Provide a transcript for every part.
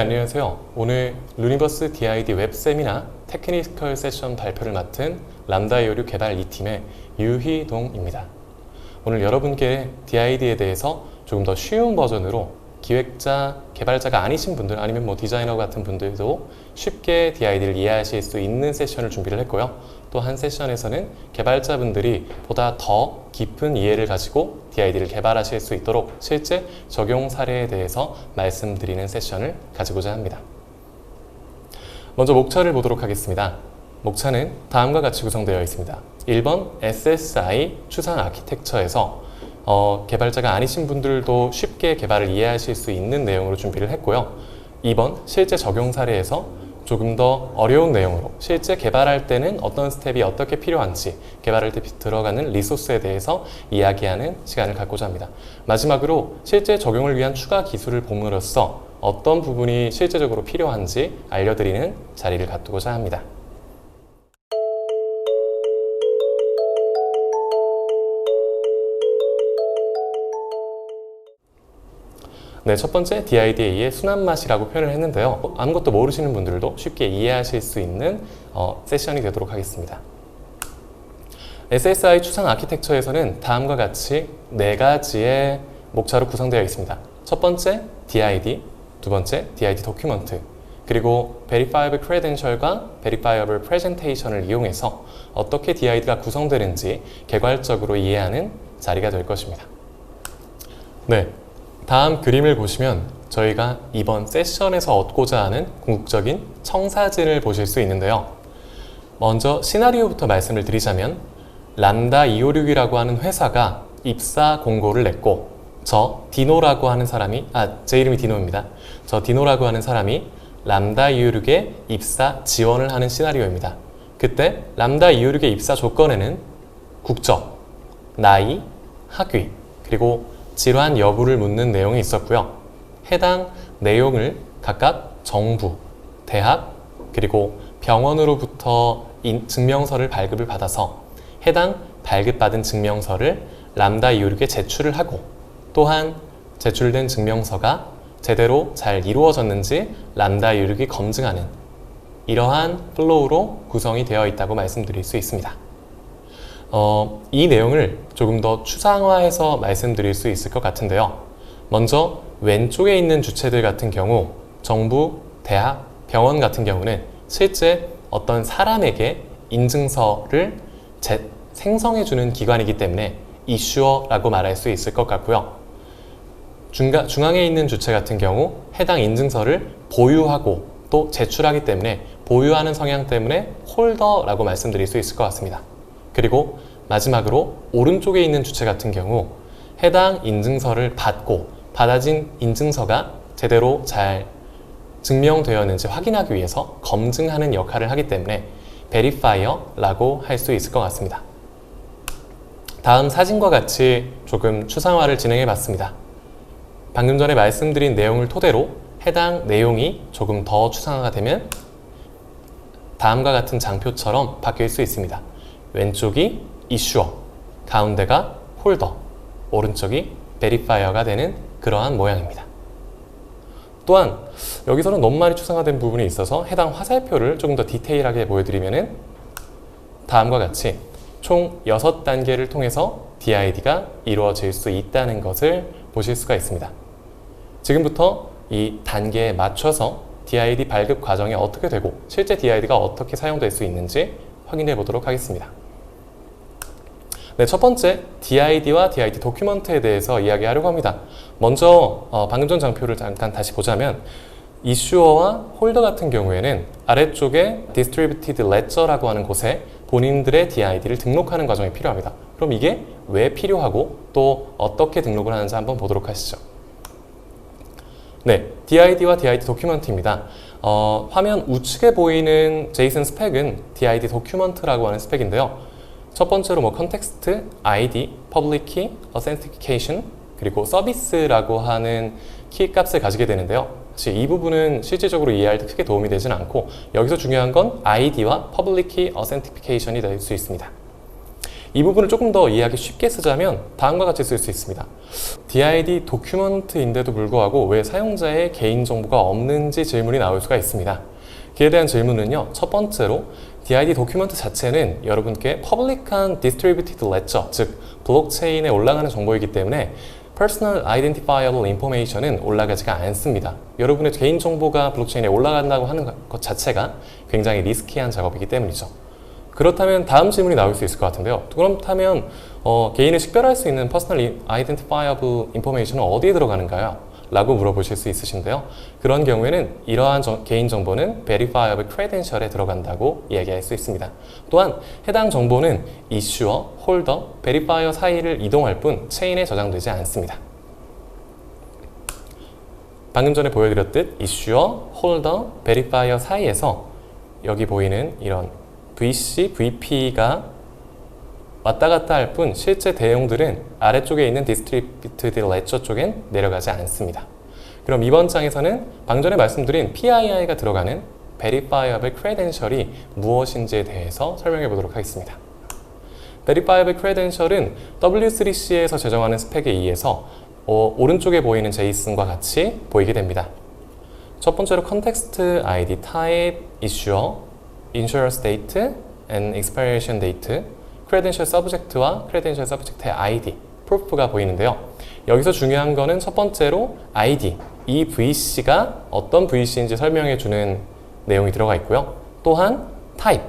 안녕하세요. 오늘 루니버스 DID 웹 세미나 테크니컬 세션 발표를 맡은 람다 256 개발 2팀의 유희동입니다. 오늘 여러분께 DID에 대해서 조금 더 쉬운 버전으로 기획자, 개발자가 아니신 분들 아니면 디자이너 같은 분들도 쉽게 DID를 이해하실 수 있는 세션을 준비를 했고요. 또 한 세션에서는 개발자분들이 보다 더 깊은 이해를 가지고 DID를 개발하실 수 있도록 실제 적용 사례에 대해서 말씀드리는 세션을 가지고자 합니다. 먼저 목차를 보도록 하겠습니다. 목차는 다음과 같이 구성되어 있습니다. 1번 SSI 추상 아키텍처에서 개발자가 아니신 분들도 쉽게 개발을 이해하실 수 있는 내용으로 준비를 했고요. 2번 실제 적용 사례에서 조금 더 어려운 내용으로 실제 개발할 때는 어떤 스텝이 어떻게 필요한지 개발할 때 들어가는 리소스에 대해서 이야기하는 시간을 갖고자 합니다. 마지막으로 실제 적용을 위한 추가 기술을 봄으로써 어떤 부분이 실제적으로 필요한지 알려드리는 자리를 갖고자 합니다. 네, 첫 번째 DIDA의 순한 맛이라고 표현을 했는데요. 아무것도 모르시는 분들도 쉽게 이해하실 수 있는 세션이 되도록 하겠습니다. SSI 추상 아키텍처에서는 다음과 같이 4가지의 목차로 구성되어 있습니다. 첫 번째 DID, 두 번째 DID 도큐먼트, 그리고 Verifiable Credential과 Verifiable Presentation을 이용해서 어떻게 DID가 구성되는지 개괄적으로 이해하는 자리가 될 것입니다. 네. 다음 그림을 보시면 저희가 이번 세션에서 얻고자 하는 궁극적인 청사진을 보실 수 있는데요. 먼저 시나리오부터 말씀을 드리자면 람다 256이라고 하는 회사가 입사 공고를 냈고 저 디노라고 하는 사람이 제 이름이 디노입니다. 저 디노라고 하는 사람이 람다 256에 입사 지원을 하는 시나리오입니다. 그때 람다 256의 입사 조건에는 국적, 나이, 학위, 그리고 질환 여부를 묻는 내용이 있었고요. 해당 내용을 각각 정부, 대학, 그리고 병원으로부터 증명서를 발급을 받아서 해당 발급받은 증명서를 람다 256에 제출을 하고 또한 제출된 증명서가 제대로 잘 이루어졌는지 람다 256이 검증하는 이러한 플로우로 구성이 되어 있다고 말씀드릴 수 있습니다. 이 내용을 조금 더 추상화해서 말씀드릴 수 있을 것 같은데요. 먼저 왼쪽에 있는 주체들 같은 경우 정부, 대학, 병원 같은 경우는 실제 어떤 사람에게 인증서를 생성해주는 기관이기 때문에 이슈어라고 말할 수 있을 것 같고요. 중앙에 있는 주체 같은 경우 해당 인증서를 보유하고 또 제출하기 때문에 보유하는 성향 때문에 홀더라고 말씀드릴 수 있을 것 같습니다. 그리고 마지막으로 오른쪽에 있는 주체 같은 경우 해당 인증서를 받고 받아진 인증서가 제대로 잘 증명되었는지 확인하기 위해서 검증하는 역할을 하기 때문에 베리파이어라고 할 수 있을 것 같습니다. 다음 사진과 같이 조금 추상화를 진행해 봤습니다. 방금 전에 말씀드린 내용을 토대로 해당 내용이 조금 더 추상화가 되면 다음과 같은 장표처럼 바뀔 수 있습니다. 왼쪽이 이슈어, 가운데가 홀더, 오른쪽이 베리파이어가 되는 그러한 모양입니다. 또한 여기서는 너무 많이 추상화된 부분이 있어서 해당 화살표를 조금 더 디테일하게 보여드리면 다음과 같이 총 6단계를 통해서 DID가 이루어질 수 있다는 것을 보실 수가 있습니다. 지금부터 이 단계에 맞춰서 DID 발급 과정이 어떻게 되고 실제 DID가 어떻게 사용될 수 있는지 확인해 보도록 하겠습니다. 네, 첫 번째 DID와 DID 도큐먼트에 대해서 이야기하려고 합니다. 먼저 방금 전 장표를 잠깐 다시 보자면 이슈어와 홀더 같은 경우에는 아래쪽에 Distributed Ledger라고 하는 곳에 본인들의 DID를 등록하는 과정이 필요합니다. 그럼 이게 왜 필요하고 또 어떻게 등록을 하는지 한번 보도록 하시죠. 네, DID와 DID 도큐먼트입니다. 화면 우측에 보이는 JSON 스펙은 DID 도큐먼트라고 하는 스펙인데요. 첫 번째로 컨텍스트, ID, Public Key, Authentication, 그리고 서비스라고 하는 키 값을 가지게 되는데요. 사실 이 부분은 실질적으로 이해할 때 크게 도움이 되진 않고 여기서 중요한 건 ID와 Public Key Authentication이 될 수 있습니다. 이 부분을 조금 더 이해하기 쉽게 쓰자면 다음과 같이 쓸 수 있습니다. DID 도큐먼트인데도 불구하고 왜 사용자의 개인정보가 없는지 질문이 나올 수가 있습니다. 그에 대한 질문은요, 첫 번째로 DID 도큐먼트 자체는 여러분께 퍼블릭한 디스트리뷰티드 레저, 즉 블록체인에 올라가는 정보이기 때문에 Personal Identifiable Information은 올라가지가 않습니다. 여러분의 개인정보가 블록체인에 올라간다고 하는 것 자체가 굉장히 리스키한 작업이기 때문이죠. 그렇다면 다음 질문이 나올 수 있을 것 같은데요. 그렇다면 개인을 식별할 수 있는 Personal Identifiable Information은 어디에 들어가는가요? 라고 물어보실 수 있으신데요. 그런 경우에는 이러한 개인정보는 Verifiable Credential에 들어간다고 이야기할 수 있습니다. 또한 해당 정보는 이슈어, 홀더, 베리파이어 사이를 이동할 뿐 체인에 저장되지 않습니다. 방금 전에 보여드렸듯 이슈어, 홀더, 베리파이어 사이에서 여기 보이는 이런 VC, VP가 왔다 갔다 할 뿐 실제 내용들은 아래쪽에 있는 디스트리뷰티드 레저 쪽엔 내려가지 않습니다. 그럼 이번 장에서는 방금 전에 말씀드린 PII가 들어가는 Verifiable Credential이 무엇인지에 대해서 설명해 보도록 하겠습니다. Verifiable Credential은 W3C에서 제정하는 스펙에 의해서 오른쪽에 보이는 제이슨과 같이 보이게 됩니다. 첫 번째로 Context ID, Type, Issuer, Insurance Date, and Expiration Date, Credential Subject와 Credential Subject의 ID, Proof가 보이는데요. 여기서 중요한 거는 첫 번째로 ID, 이 VC가 어떤 VC인지 설명해주는 내용이 들어가 있고요. 또한 Type,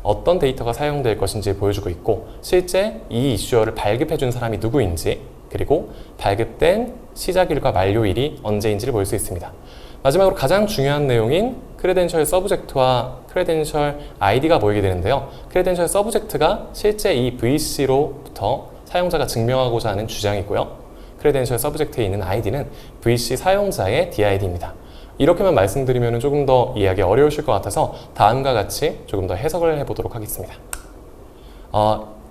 어떤 데이터가 사용될 것인지 보여주고 있고 실제 이 이슈어를 발급해준 사람이 누구인지 그리고 발급된 시작일과 만료일이 언제인지를 볼 수 있습니다. 마지막으로 가장 중요한 내용인 크레덴셜 서브젝트와 크레덴셜 ID가 보이게 되는데요. 크레덴셜 서브젝트가 실제 이 VC로부터 사용자가 증명하고자 하는 주장이고요. 크레덴셜 서브젝트에 있는 ID는 VC 사용자의 DID입니다. 이렇게만 말씀드리면 조금 더 이해하기 어려우실 것 같아서 다음과 같이 조금 더 해석을 해보도록 하겠습니다.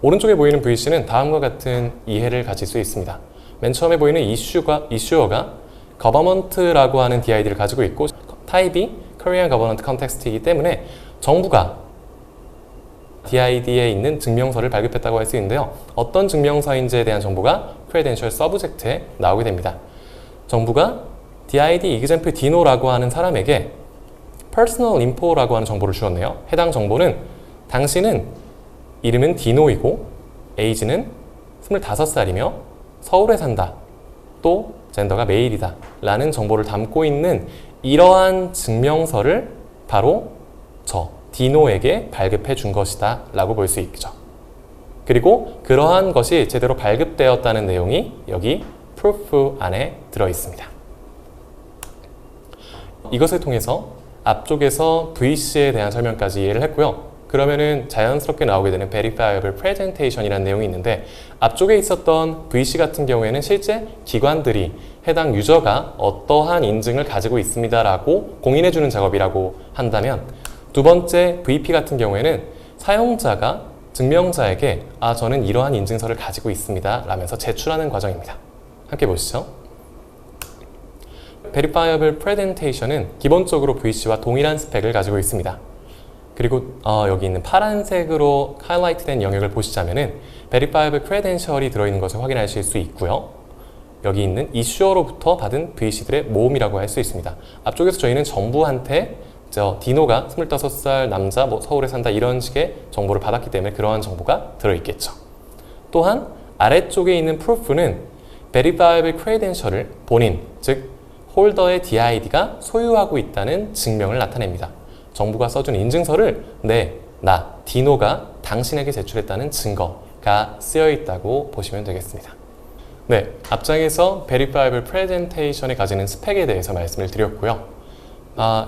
오른쪽에 보이는 VC는 다음과 같은 이해를 가질 수 있습니다. 맨 처음에 보이는 이슈어가 Government라고 하는 DID를 가지고 있고 타입이 Korean Government Context이기 때문에 정부가 DID에 있는 증명서를 발급했다고 할 수 있는데요. 어떤 증명서인지에 대한 정보가 Credential Subject에 나오게 됩니다. 정부가 DID example 디노라고 하는 사람에게 Personal Info라고 하는 정보를 주었네요. 해당 정보는 당신은 이름은 디노이고 에이지는 25살이며 서울에 산다. 또 젠더가 메일이다 라는 정보를 담고 있는 이러한 증명서를 바로 저 디노에게 발급해 준 것이다 라고 볼 수 있죠. 그리고 그러한 것이 제대로 발급되었다는 내용이 여기 proof 안에 들어 있습니다. 이것을 통해서 앞쪽에서 VC에 대한 설명까지 이해를 했고요. 그러면은 자연스럽게 나오게 되는 Verifiable Presentation이라는 내용이 있는데 앞쪽에 있었던 VC 같은 경우에는 실제 기관들이 해당 유저가 어떠한 인증을 가지고 있습니다라고 공인해주는 작업이라고 한다면 두 번째 VP 같은 경우에는 사용자가 증명자에게 저는 이러한 인증서를 가지고 있습니다 라면서 제출하는 과정입니다. 함께 보시죠. Verifiable Presentation은 기본적으로 VC와 동일한 스펙을 가지고 있습니다. 그리고 여기 있는 파란색으로 하이라이트된 영역을 보시자면은 Verifiable Credential이 들어있는 것을 확인하실 수 있고요. 여기 있는 이슈어로부터 받은 VC들의 모음이라고 할 수 있습니다. 앞쪽에서 저희는 정부한테 디노가 25살 남자 서울에 산다 이런 식의 정보를 받았기 때문에 그러한 정보가 들어있겠죠. 또한 아래쪽에 있는 proof는 Verifiable Credential을 본인, 즉 홀더의 DID가 소유하고 있다는 증명을 나타냅니다. 정부가 써준 인증서를 나 디노가 당신에게 제출했다는 증거가 쓰여 있다고 보시면 되겠습니다. 네, 앞장에서 Verifiable Presentation이 가지는 스펙에 대해서 말씀을 드렸고요.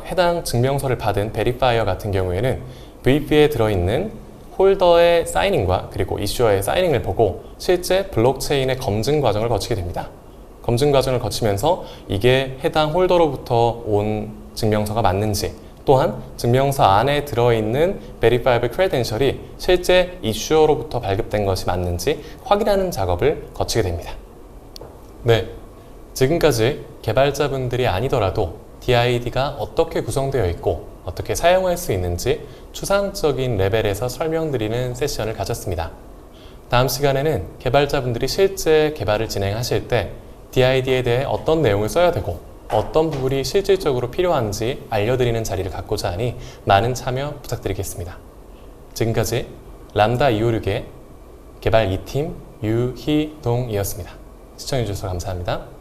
해당 증명서를 받은 베리파이어 같은 경우에는 VP에 들어있는 홀더의 사이닝과 그리고 이슈어의 사이닝을 보고 실제 블록체인의 검증 과정을 거치게 됩니다. 검증 과정을 거치면서 이게 해당 홀더로부터 온 증명서가 맞는지 또한 증명서 안에 들어있는 Verifiable Credential이 실제 이슈어로부터 발급된 것이 맞는지 확인하는 작업을 거치게 됩니다. 네, 지금까지 개발자분들이 아니더라도 DID가 어떻게 구성되어 있고 어떻게 사용할 수 있는지 추상적인 레벨에서 설명드리는 세션을 가졌습니다. 다음 시간에는 개발자분들이 실제 개발을 진행하실 때 DID에 대해 어떤 내용을 써야 되고 어떤 부분이 실질적으로 필요한지 알려드리는 자리를 갖고자 하니 많은 참여 부탁드리겠습니다. 지금까지 람다 256의 개발 2팀 유희동이었습니다. 시청해주셔서 감사합니다.